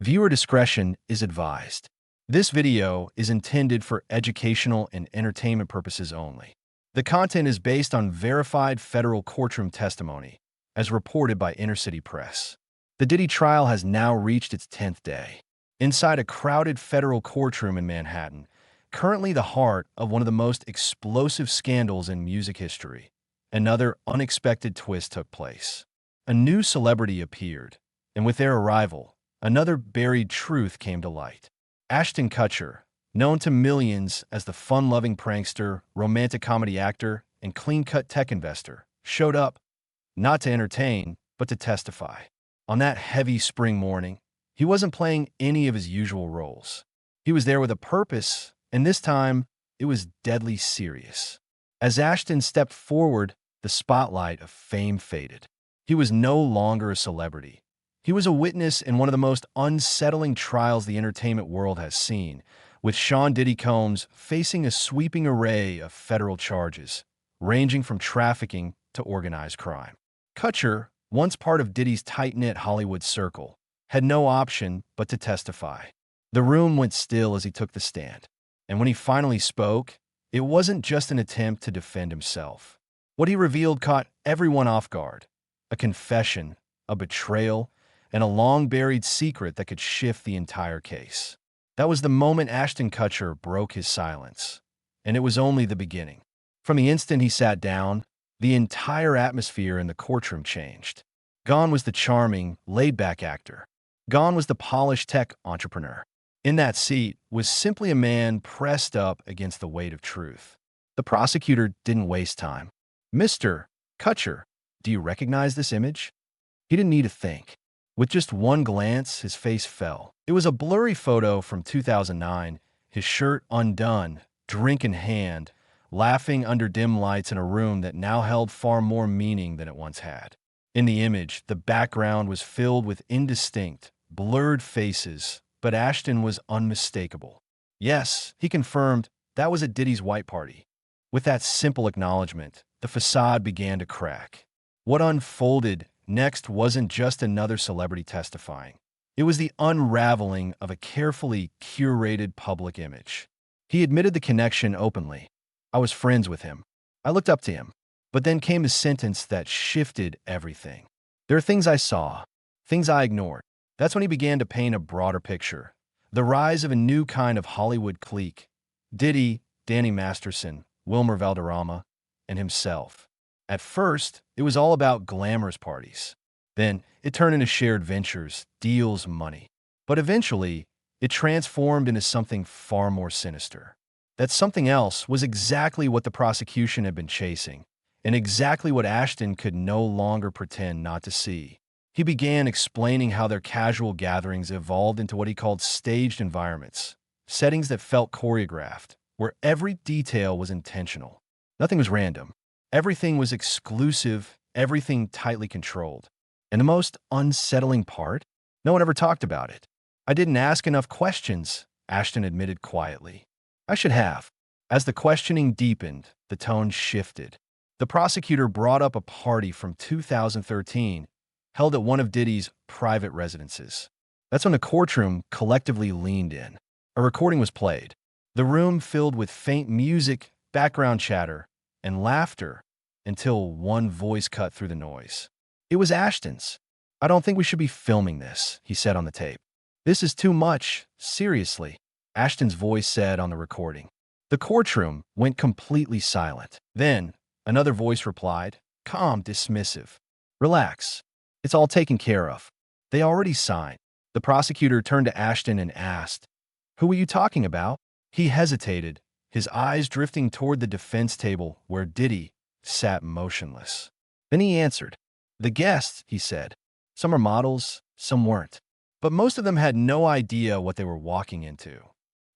Viewer discretion is advised. This video is intended for educational and entertainment purposes only. The content is based on verified federal courtroom testimony, as reported by Inner-City Press. The Diddy trial has now reached its 10th day. Inside a crowded federal courtroom in Manhattan, currently the heart of one of the most explosive scandals in music history, another unexpected twist took place. A new celebrity appeared, and with their arrival, another buried truth came to light. Ashton Kutcher, known to millions as the fun-loving prankster, romantic comedy actor, and clean-cut tech investor, showed up, not to entertain, but to testify. On that heavy spring morning, he wasn't playing any of his usual roles. He was there with a purpose, and this time, it was deadly serious. As Ashton stepped forward, the spotlight of fame faded. He was no longer a celebrity. He was a witness in one of the most unsettling trials the entertainment world has seen, with Sean Diddy Combs facing a sweeping array of federal charges, ranging from trafficking to organized crime. Kutcher, once part of Diddy's tight-knit Hollywood circle, had no option but to testify. The room went still as he took the stand, and when he finally spoke, it wasn't just an attempt to defend himself. What he revealed caught everyone off guard: a confession, a betrayal, and a long-buried secret that could shift the entire case. That was the moment Ashton Kutcher broke his silence, and it was only the beginning. From the instant he sat down, the entire atmosphere in the courtroom changed. Gone was the charming, laid-back actor. Gone was the polished tech entrepreneur. In that seat was simply a man pressed up against the weight of truth. The prosecutor didn't waste time. "Mr. Kutcher, do you recognize this image?" He didn't need to think. With just one glance, his face fell. It was a blurry photo from 2009, his shirt undone, drink in hand, laughing under dim lights in a room that now held far more meaning than it once had. In the image, the background was filled with indistinct, blurred faces, but Ashton was unmistakable. Yes, he confirmed, that was at Diddy's white party. With that simple acknowledgement, the facade began to crack. What unfolded next wasn't just another celebrity testifying. It was the unraveling of a carefully curated public image. He admitted the connection openly. "I was friends with him. I looked up to him." But then came a sentence that shifted everything. "There are things I saw, things I ignored." That's when he began to paint a broader picture. The rise of a new kind of Hollywood clique: Diddy, Danny Masterson, Wilmer Valderrama, and himself. At first, it was all about glamorous parties. Then, it turned into shared ventures, deals, money. But eventually, it transformed into something far more sinister. That something else was exactly what the prosecution had been chasing, and exactly what Ashton could no longer pretend not to see. He began explaining how their casual gatherings evolved into what he called staged environments, settings that felt choreographed, where every detail was intentional. Nothing was random. Everything was exclusive, everything tightly controlled. And the most unsettling part? No one ever talked about it. "I didn't ask enough questions," Ashton admitted quietly. "I should have." As the questioning deepened, the tone shifted. The prosecutor brought up a party from 2013, held at one of Diddy's private residences. That's when the courtroom collectively leaned in. A recording was played. The room filled with faint music, background chatter, and laughter, until one voice cut through the noise. It was Ashton's. "I don't think we should be filming this," he said on the tape. "This is too much, seriously," Ashton's voice said on the recording. The courtroom went completely silent. Then, another voice replied, calm, dismissive. "Relax. It's all taken care of. They already signed." The prosecutor turned to Ashton and asked, "Who were you talking about?" He hesitated, his eyes drifting toward the defense table where Diddy sat motionless. Then he answered. "The guests," he said. "Some are models, some weren't. But most of them had no idea what they were walking into."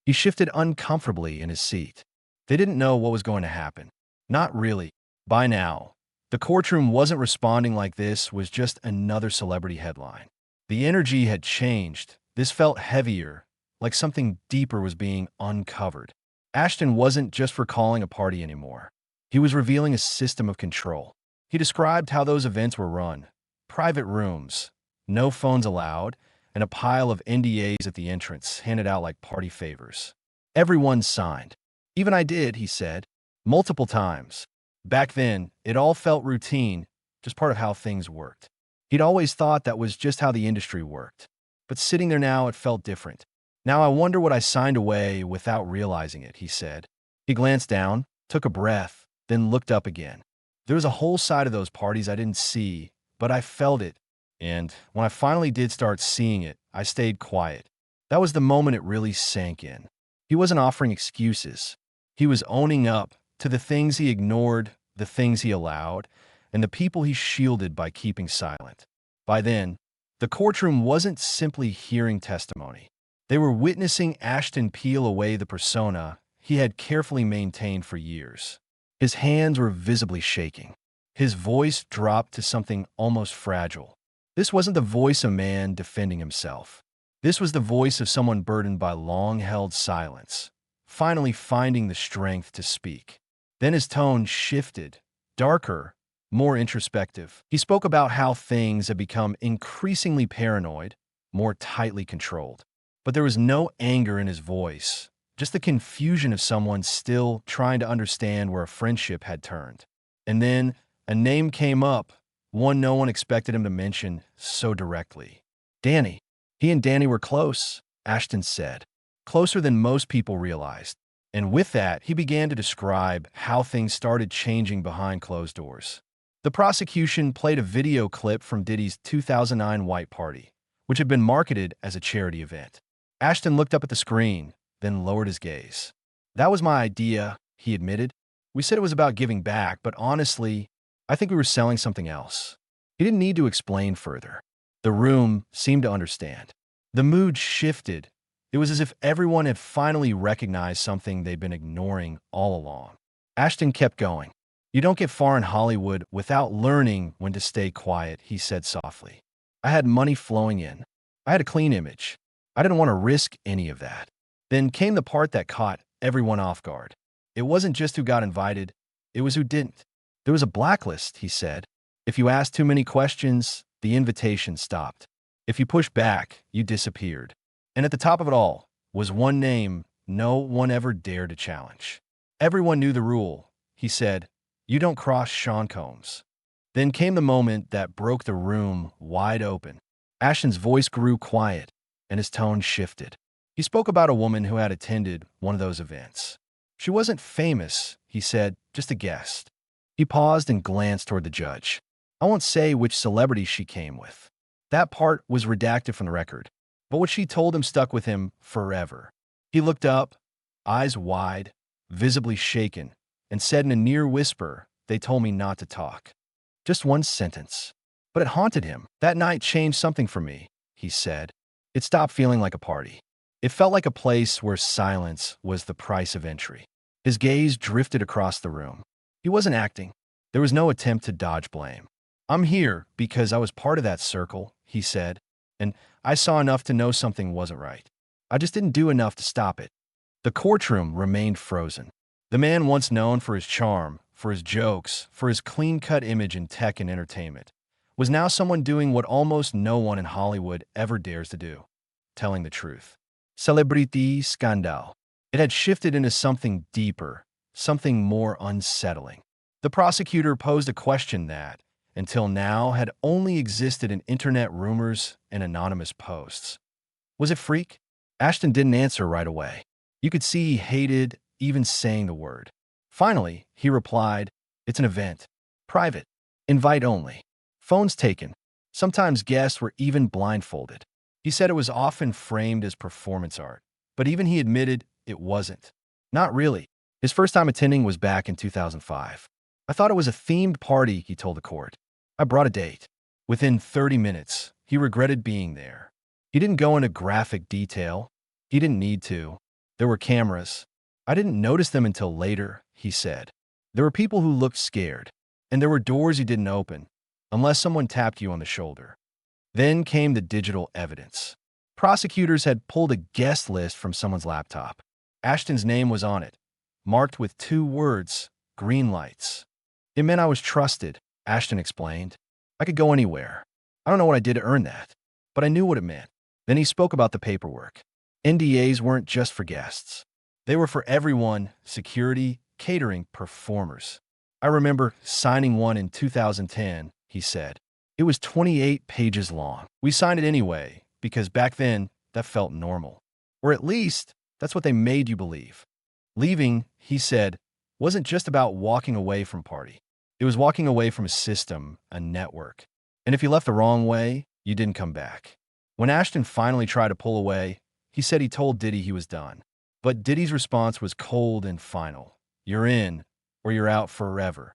He shifted uncomfortably in his seat. They didn't know what was going to happen. Not really. By now, the courtroom wasn't responding like this was just another celebrity headline. The energy had changed. This felt heavier, like something deeper was being uncovered. Ashton wasn't just recalling a party anymore. He was revealing a system of control. He described how those events were run. Private rooms, no phones allowed, and a pile of NDAs at the entrance, handed out like party favors. Everyone signed. Even I did, he said, multiple times. Back then, it all felt routine, just part of how things worked. He'd always thought that was just how the industry worked. But sitting there now, it felt different. Now I wonder what I signed away without realizing it, he said. He glanced down, took a breath, then looked up again. There was a whole side of those parties I didn't see, but I felt it. And when I finally did start seeing it, I stayed quiet. That was the moment it really sank in. He wasn't offering excuses. He was owning up to the things he ignored, the things he allowed, and the people he shielded by keeping silent. By then, the courtroom wasn't simply hearing testimony. They were witnessing Ashton peel away the persona he had carefully maintained for years. His hands were visibly shaking. His voice dropped to something almost fragile. This wasn't the voice of a man defending himself. This was the voice of someone burdened by long-held silence, finally finding the strength to speak. Then his tone shifted, darker, more introspective. He spoke about how things had become increasingly paranoid, more tightly controlled. But there was no anger in his voice, just the confusion of someone still trying to understand where a friendship had turned. And then a name came up, one no one expected him to mention so directly. Danny. He and Danny were close, Ashton said. Closer than most people realized. And with that, he began to describe how things started changing behind closed doors. The prosecution played a video clip from Diddy's 2009 White Party, which had been marketed as a charity event. Ashton looked up at the screen, then lowered his gaze. That was my idea, he admitted. We said it was about giving back, but honestly, I think we were selling something else. He didn't need to explain further. The room seemed to understand. The mood shifted. It was as if everyone had finally recognized something they'd been ignoring all along. Ashton kept going. You don't get far in Hollywood without learning when to stay quiet, he said softly. I had money flowing in. I had a clean image. I didn't want to risk any of that. Then came the part that caught everyone off guard. It wasn't just who got invited, it was who didn't. There was a blacklist, he said. If you asked too many questions, the invitation stopped. If you pushed back, you disappeared. And at the top of it all was one name no one ever dared to challenge. Everyone knew the rule, he said. You don't cross Sean Combs. Then came the moment that broke the room wide open. Ashton's voice grew quiet, and his tone shifted. He spoke about a woman who had attended one of those events. She wasn't famous, he said, just a guest. He paused and glanced toward the judge. I won't say which celebrity she came with. That part was redacted from the record, but what she told him stuck with him forever. He looked up, eyes wide, visibly shaken, and said in a near whisper, "They told me not to talk." Just one sentence. But it haunted him. That night changed something for me, he said. It stopped feeling like a party. It felt like a place where silence was the price of entry. His gaze drifted across the room. He wasn't acting. There was no attempt to dodge blame. I'm here because I was part of that circle, he said, and I saw enough to know something wasn't right. I just didn't do enough to stop it. The courtroom remained frozen. The man once known for his charm, for his jokes, for his clean-cut image in tech and entertainment, was now someone doing what almost no one in Hollywood ever dares to do, telling the truth. Celebrity scandal. It had shifted into something deeper, something more unsettling. The prosecutor posed a question that, until now, had only existed in internet rumors and anonymous posts. Was it freak? Ashton didn't answer right away. You could see he hated even saying the word. Finally, he replied, "It's an event. Private. Invite only. Phones taken. Sometimes guests were even blindfolded." He said it was often framed as performance art, but even he admitted it wasn't. Not really. His first time attending was back in 2005. I thought it was a themed party, he told the court. I brought a date. Within 30 minutes, he regretted being there. He didn't go into graphic detail. He didn't need to. There were cameras. I didn't notice them until later, he said. There were people who looked scared, and there were doors he didn't open, unless someone tapped you on the shoulder. Then came the digital evidence. Prosecutors had pulled a guest list from someone's laptop. Ashton's name was on it, marked with 2 words, green lights. It meant I was trusted, Ashton explained. I could go anywhere. I don't know what I did to earn that, but I knew what it meant. Then he spoke about the paperwork. NDAs weren't just for guests. They were for everyone: security, catering, performers. I remember signing one in 2010, he said. It was 28 pages long. We signed it anyway, because back then, that felt normal. Or at least, that's what they made you believe. Leaving, he said, wasn't just about walking away from party. It was walking away from a system, a network. And if you left the wrong way, you didn't come back. When Ashton finally tried to pull away, he said he told Diddy he was done. But Diddy's response was cold and final. You're in, or you're out forever.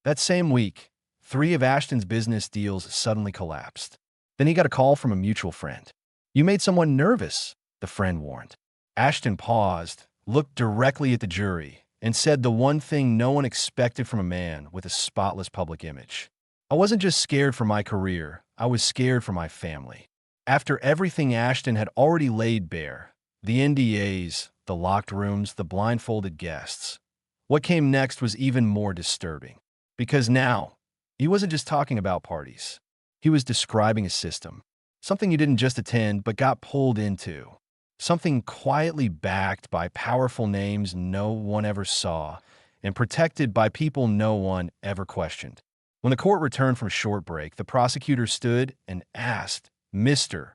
That same week, 3 of Ashton's business deals suddenly collapsed. Then he got a call from a mutual friend. You made someone nervous, the friend warned. Ashton paused, looked directly at the jury, and said the one thing no one expected from a man with a spotless public image. I wasn't just scared for my career, I was scared for my family. After everything Ashton had already laid bare, the NDAs, the locked rooms, the blindfolded guests, what came next was even more disturbing. Because now, he wasn't just talking about parties. He was describing a system. Something you didn't just attend, but got pulled into. Something quietly backed by powerful names no one ever saw, and protected by people no one ever questioned. When the court returned from short break, the prosecutor stood and asked, Mr.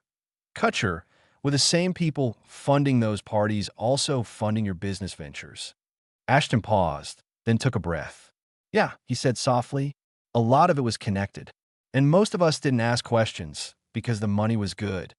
Kutcher, were the same people funding those parties also funding your business ventures? Ashton paused, then took a breath. Yeah, he said softly. A lot of it was connected. And most of us didn't ask questions because the money was good.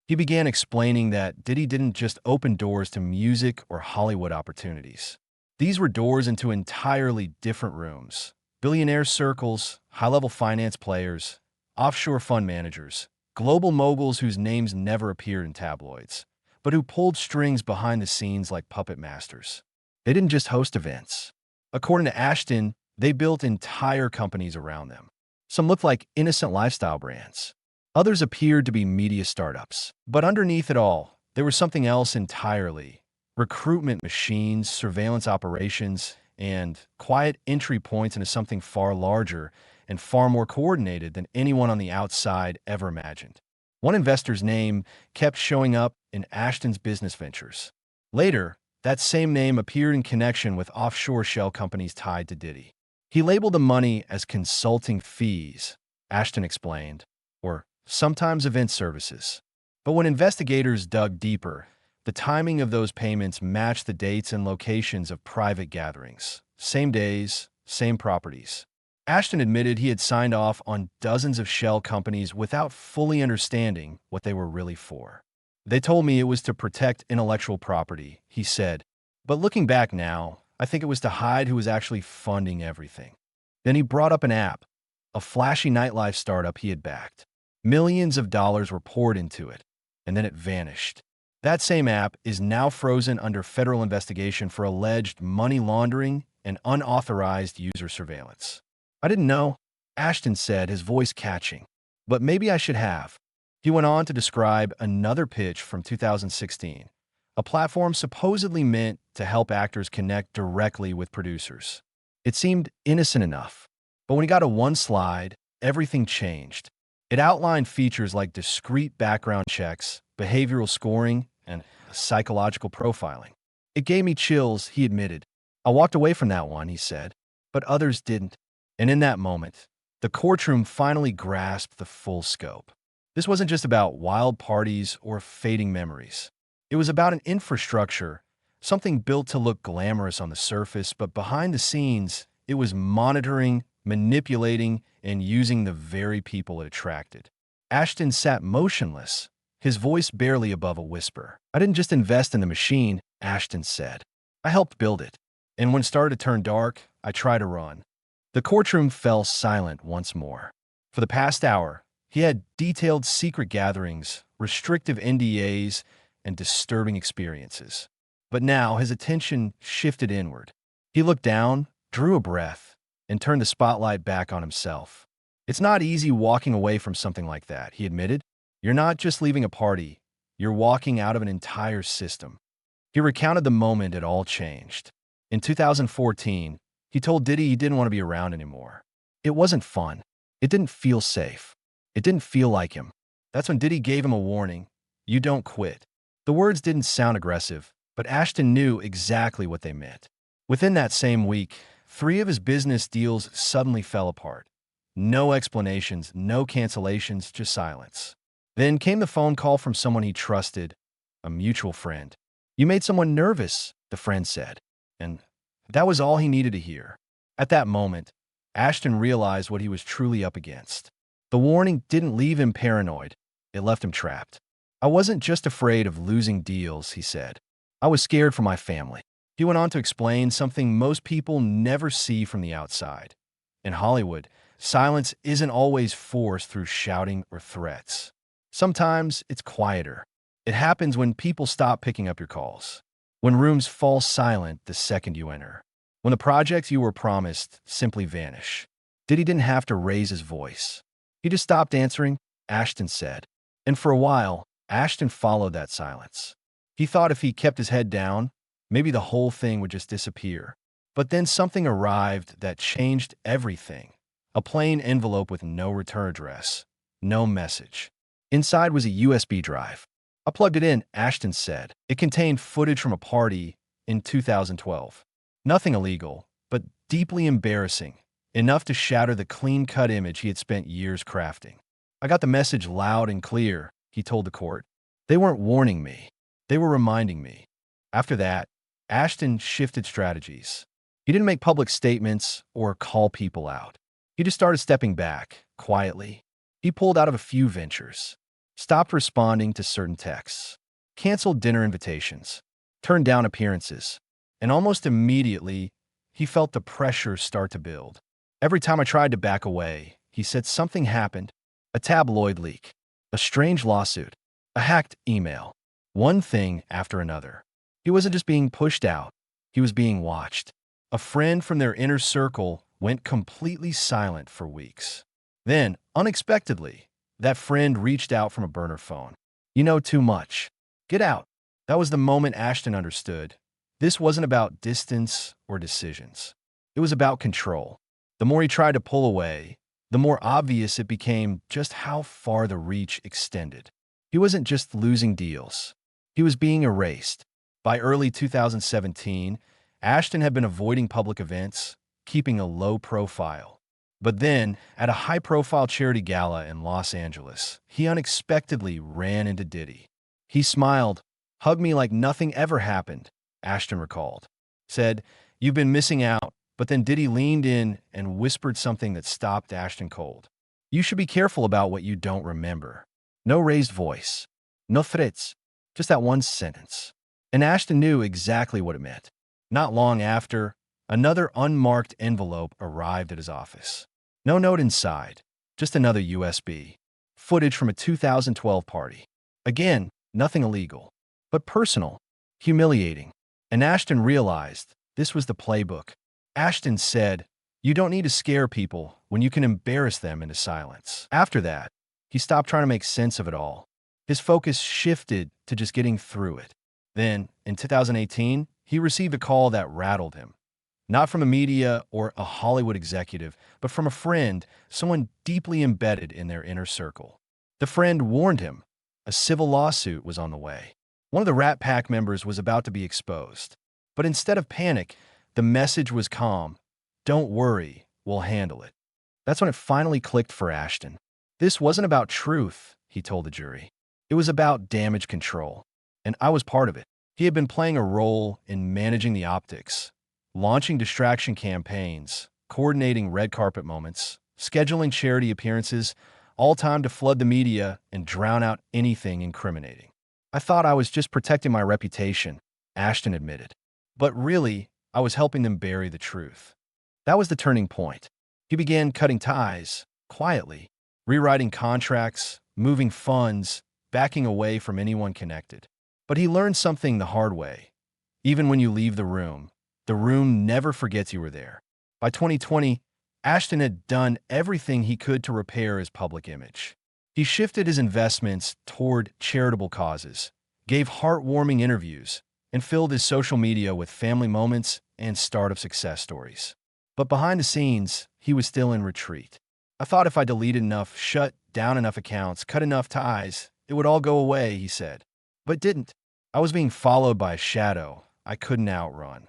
He began explaining that Diddy didn't just open doors to music or Hollywood opportunities. These were doors into entirely different rooms. Billionaire circles, high-level finance players, offshore fund managers, global moguls whose names never appeared in tabloids, but who pulled strings behind the scenes like puppet masters. They didn't just host events. According to Ashton, they built entire companies around them. Some looked like innocent lifestyle brands. Others appeared to be media startups. But underneath it all, there was something else entirely. Recruitment machines, surveillance operations, and quiet entry points into something far larger and far more coordinated than anyone on the outside ever imagined. One investor's name kept showing up in Ashton's business ventures. Later, that same name appeared in connection with offshore shell companies tied to Diddy. He labeled the money as consulting fees, Ashton explained, or sometimes event services. But when investigators dug deeper, the timing of those payments matched the dates and locations of private gatherings. Same days, same properties. Ashton admitted he had signed off on dozens of shell companies without fully understanding what they were really for. They told me it was to protect intellectual property, he said. But looking back now, I think it was to hide who was actually funding everything. Then he brought up an app, a flashy nightlife startup he had backed. Millions of dollars were poured into it, and then it vanished. That same app is now frozen under federal investigation for alleged money laundering and unauthorized user surveillance. I didn't know, Ashton said, his voice catching. But maybe I should have. He went on to describe another pitch from 2016, a platform supposedly meant to help actors connect directly with producers. It seemed innocent enough. But when he got to one slide, everything changed. It outlined features like discrete background checks, behavioral scoring, and psychological profiling. It gave me chills, he admitted. I walked away from that one, he said, but others didn't. And in that moment, the courtroom finally grasped the full scope. This wasn't just about wild parties or fading memories. It was about an infrastructure, something built to look glamorous on the surface, but behind the scenes, it was monitoring, manipulating, and using the very people it attracted. Ashton sat motionless, his voice barely above a whisper. I didn't just invest in the machine, Ashton said. I helped build it. And when it started to turn dark, I tried to run. The courtroom fell silent once more. For the past hour, he had detailed secret gatherings, restrictive NDAs, and disturbing experiences. But now his attention shifted inward. He looked down, drew a breath, and turned the spotlight back on himself. It's not easy walking away from something like that, he admitted. You're not just leaving a party, you're walking out of an entire system. He recounted the moment it all changed. In 2014, he told Diddy he didn't want to be around anymore. It wasn't fun. It didn't feel safe. It didn't feel like him. That's when Diddy gave him a warning. You don't quit. The words didn't sound aggressive, but Ashton knew exactly what they meant. Within that same week, 3 of his business deals suddenly fell apart. No explanations, no cancellations, just silence. Then came the phone call from someone he trusted, a mutual friend. "You made someone nervous," the friend said. And that was all he needed to hear. At that moment, Ashton realized what he was truly up against. The warning didn't leave him paranoid. It left him trapped. "I wasn't just afraid of losing deals," he said. "I was scared for my family." He went on to explain something most people never see from the outside. In Hollywood, silence isn't always forced through shouting or threats. Sometimes it's quieter. It happens when people stop picking up your calls, when rooms fall silent the second you enter, when the projects you were promised simply vanish. Diddy didn't have to raise his voice. He just stopped answering, Ashton said. And for a while, Ashton followed that silence. He thought if he kept his head down, maybe the whole thing would just disappear. But then something arrived that changed everything. A plain envelope with no return address, no message. Inside was a USB drive. "I plugged it in," Ashton said. It contained footage from a party in 2012. Nothing illegal, but deeply embarrassing, enough to shatter the clean-cut image he had spent years crafting. "I got the message loud and clear," he told the court. "They weren't warning me. They were reminding me." After that, Ashton shifted strategies. He didn't make public statements or call people out. He just started stepping back, quietly. He pulled out of a few ventures, stopped responding to certain texts, canceled dinner invitations, turned down appearances, and almost immediately, he felt the pressure start to build. "Every time I tried to back away," he said, "something happened. A tabloid leak, a strange lawsuit, a hacked email, one thing after another." He wasn't just being pushed out, he was being watched. A friend from their inner circle went completely silent for weeks. Then, unexpectedly, that friend reached out from a burner phone. "You know too much. Get out." That was the moment Ashton understood. This wasn't about distance or decisions. It was about control. The more he tried to pull away, the more obvious it became just how far the reach extended. He wasn't just losing deals. He was being erased. By early 2017, Ashton had been avoiding public events, keeping a low profile. But then, at a high-profile charity gala in Los Angeles, he unexpectedly ran into Diddy. He smiled, hugged me like nothing ever happened, Ashton recalled. Said, "You've been missing out," but then Diddy leaned in and whispered something that stopped Ashton cold. "You should be careful about what you don't remember." No raised voice, no threats, just that one sentence. And Ashton knew exactly what it meant. Not long after, another unmarked envelope arrived at his office. No note inside, just another USB. Footage from a 2012 party. Again, nothing illegal, but personal, humiliating. And Ashton realized this was the playbook. Ashton said, "You don't need to scare people when you can embarrass them into silence." After that, he stopped trying to make sense of it all. His focus shifted to just getting through it. Then, in 2018, he received a call that rattled him. Not from a media or a Hollywood executive, but from a friend, someone deeply embedded in their inner circle. The friend warned him a civil lawsuit was on the way. One of the Rat Pack members was about to be exposed. But instead of panic, the message was calm. "Don't worry, we'll handle it." That's when it finally clicked for Ashton. This wasn't about truth, he told the jury. It was about damage control. And I was part of it. He had been playing a role in managing the optics, launching distraction campaigns, coordinating red carpet moments, scheduling charity appearances, all timed to flood the media and drown out anything incriminating. "I thought I was just protecting my reputation," Ashton admitted. "But really, I was helping them bury the truth." That was the turning point. He began cutting ties, quietly, rewriting contracts, moving funds, backing away from anyone connected. But he learned something the hard way. Even when you leave the room never forgets you were there. By 2020, Ashton had done everything he could to repair his public image. He shifted his investments toward charitable causes, gave heartwarming interviews, and filled his social media with family moments and startup success stories. But behind the scenes, he was still in retreat. "I thought if I deleted enough, shut down enough accounts, cut enough ties, It would all go away, he said. But it didn't. I was being followed by a shadow I couldn't outrun.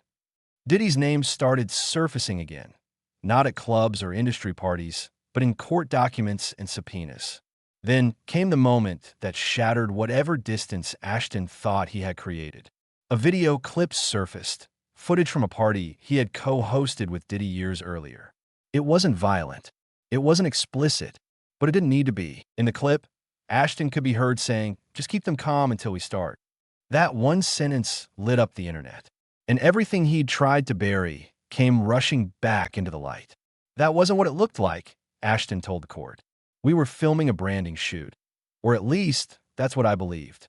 Diddy's name started surfacing again, not at clubs or industry parties, but in court documents and subpoenas. Then came the moment that shattered whatever distance Ashton thought he had created. A video clip surfaced, footage from a party he had co-hosted with Diddy years earlier. It wasn't violent. It wasn't explicit, but it didn't need to be. In the clip, Ashton could be heard saying, "Just keep them calm until we start." That one sentence lit up the internet, and everything he'd tried to bury came rushing back into the light. That wasn't what it looked like, Ashton told the court. We were filming a branding shoot, or at least that's what I believed.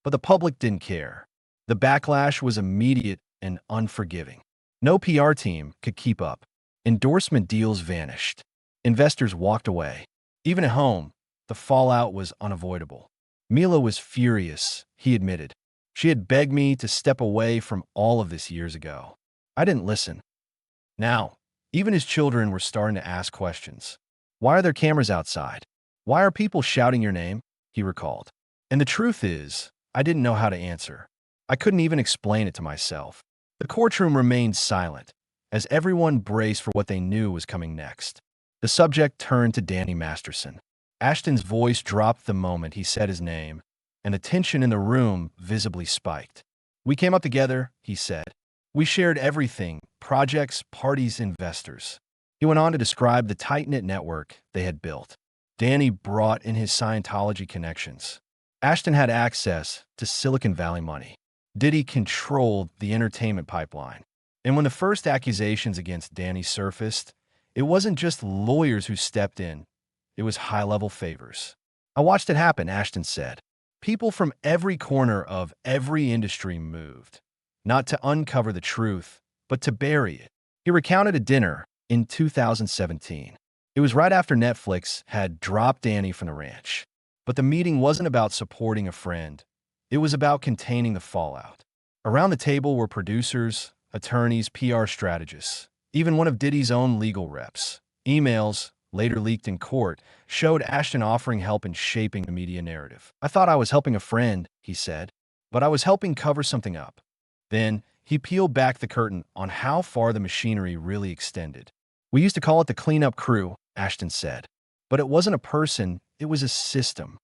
But the public didn't care. The backlash was immediate and unforgiving. No PR team could keep up. Endorsement deals vanished. Investors walked away. Even at home, the fallout was unavoidable. Mila was furious, he admitted. She had begged me to step away from all of this years ago. I didn't listen. Now, even his children were starting to ask questions. Why are there cameras outside? Why are people shouting your name? He recalled. And the truth is, I didn't know how to answer. I couldn't even explain it to myself. The courtroom remained silent, as everyone braced for what they knew was coming next. The subject turned to Danny Masterson. Ashton's voice dropped the moment he said his name, and the tension in the room visibly spiked. We came up together, he said. We shared everything, projects, parties, investors. He went on to describe the tight-knit network they had built. Danny brought in his Scientology connections. Ashton had access to Silicon Valley money. Diddy controlled the entertainment pipeline. And when the first accusations against Danny surfaced, it wasn't just lawyers who stepped in. It was high-level favors. I watched it happen, Ashton said. People from every corner of every industry moved, not to uncover the truth, but to bury it. He recounted a dinner in 2017. It was right after Netflix had dropped Danny from the ranch. But the meeting wasn't about supporting a friend. It was about containing the fallout. Around the table were producers, attorneys, PR strategists, even one of Diddy's own legal reps. Emails, later leaked in court, showed Ashton offering help in shaping the media narrative. I thought I was helping a friend, he said, but I was helping cover something up. Then, he peeled back the curtain on how far the machinery really extended. We used to call it the cleanup crew, Ashton said. But it wasn't a person, it was a system.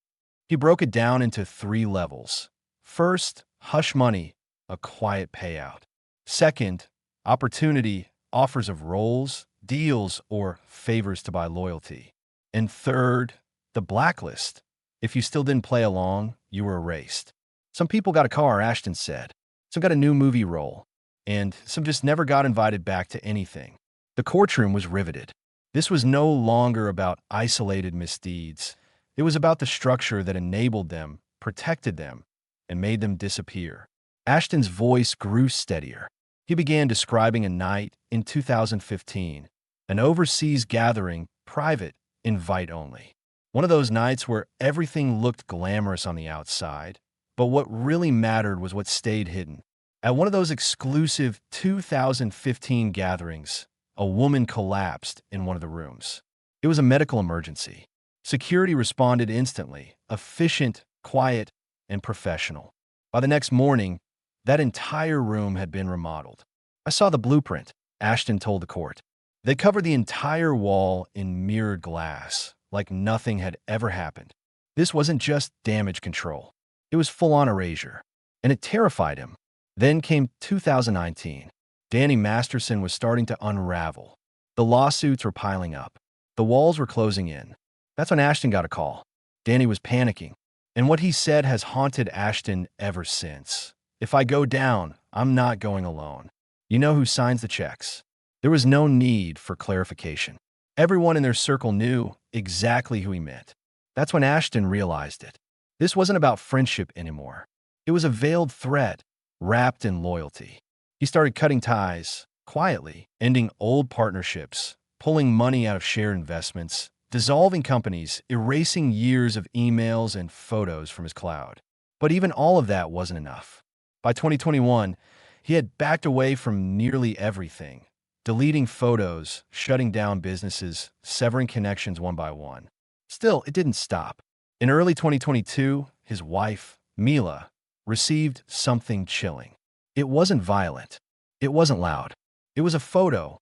He broke it down into 3 levels. First, hush money, a quiet payout. Second, opportunity, offers of roles, deals, or favors to buy loyalty. And third, the blacklist. If you still didn't play along, you were erased. Some people got a car, Ashton said. Some got a new movie role. And some just never got invited back to anything. The courtroom was riveted. This was no longer about isolated misdeeds. It was about the structure that enabled them, protected them, and made them disappear. Ashton's voice grew steadier. He began describing a night in 2015, an overseas gathering, private, invite only. One of those nights where everything looked glamorous on the outside, but what really mattered was what stayed hidden. At one of those exclusive 2015 gatherings, a woman collapsed in one of the rooms. It was a medical emergency. Security responded instantly, efficient, quiet, and professional. By the next morning, that entire room had been remodeled. I saw the blueprint, Ashton told the court. They covered the entire wall in mirrored glass, like nothing had ever happened. This wasn't just damage control. It was full-on erasure, and it terrified him. Then came 2019. Danny Masterson was starting to unravel. The lawsuits were piling up. The walls were closing in. That's when Ashton got a call. Danny was panicking, and what he said has haunted Ashton ever since. If I go down, I'm not going alone. You know who signs the checks? There was no need for clarification. Everyone in their circle knew exactly who he meant. That's when Ashton realized it. This wasn't about friendship anymore. It was a veiled threat, wrapped in loyalty. He started cutting ties, quietly, ending old partnerships, pulling money out of shared investments, dissolving companies, erasing years of emails and photos from his cloud. But even all of that wasn't enough. By 2021, he had backed away from nearly everything, deleting photos, shutting down businesses, severing connections one by one. Still, it didn't stop. In early 2022, his wife, Mila, received something chilling. It wasn't violent. It wasn't loud. It was a photo,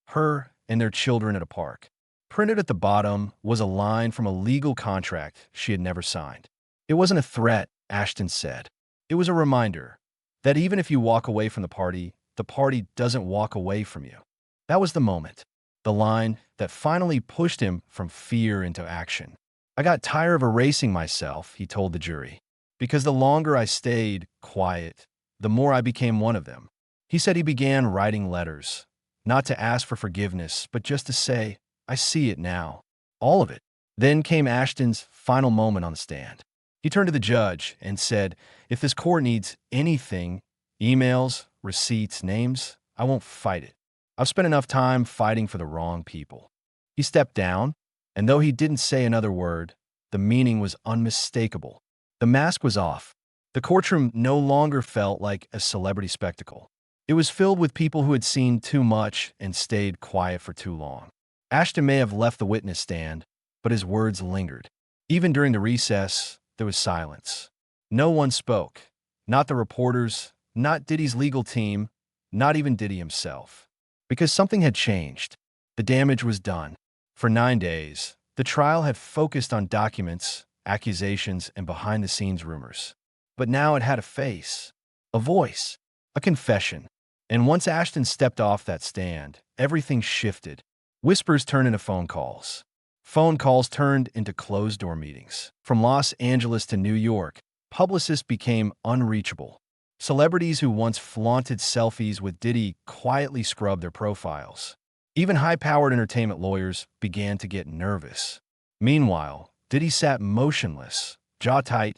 her and their children at a park. Printed at the bottom was a line from a legal contract she had never signed. It wasn't a threat, Ashton said. It was a reminder that even if you walk away from the party doesn't walk away from you. That was the moment, the line that finally pushed him from fear into action. I got tired of erasing myself, he told the jury, because the longer I stayed quiet, the more I became one of them. He said he began writing letters, not to ask for forgiveness, but just to say, I see it now. All of it. Then came Ashton's final moment on the stand. He turned to the judge and said, if this court needs anything, emails, receipts, names, I won't fight it. I've spent enough time fighting for the wrong people. He stepped down, and though he didn't say another word, the meaning was unmistakable. The mask was off. The courtroom no longer felt like a celebrity spectacle. It was filled with people who had seen too much and stayed quiet for too long. Ashton may have left the witness stand, but his words lingered. Even during the recess, there was silence. No one spoke. Not the reporters, not Diddy's legal team, not even Diddy himself. Because something had changed. The damage was done. For 9 days, the trial had focused on documents, accusations, and behind-the-scenes rumors. But now it had a face, a voice, a confession. And once Ashton stepped off that stand, everything shifted. Whispers turned into phone calls. Phone calls turned into closed-door meetings. From Los Angeles to New York, publicists became unreachable. Celebrities who once flaunted selfies with Diddy quietly scrubbed their profiles. Even high-powered entertainment lawyers began to get nervous. Meanwhile, Diddy sat motionless, jaw tight,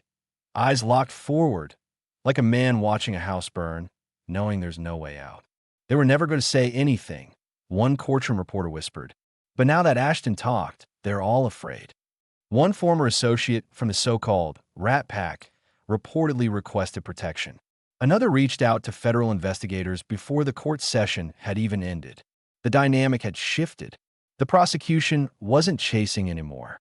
eyes locked forward, like a man watching a house burn, knowing there's no way out. They were never going to say anything, one courtroom reporter whispered. But now that Ashton talked, they're all afraid. One former associate from the so-called Rat Pack reportedly requested protection. Another reached out to federal investigators before the court session had even ended. The dynamic had shifted. The prosecution wasn't chasing anymore.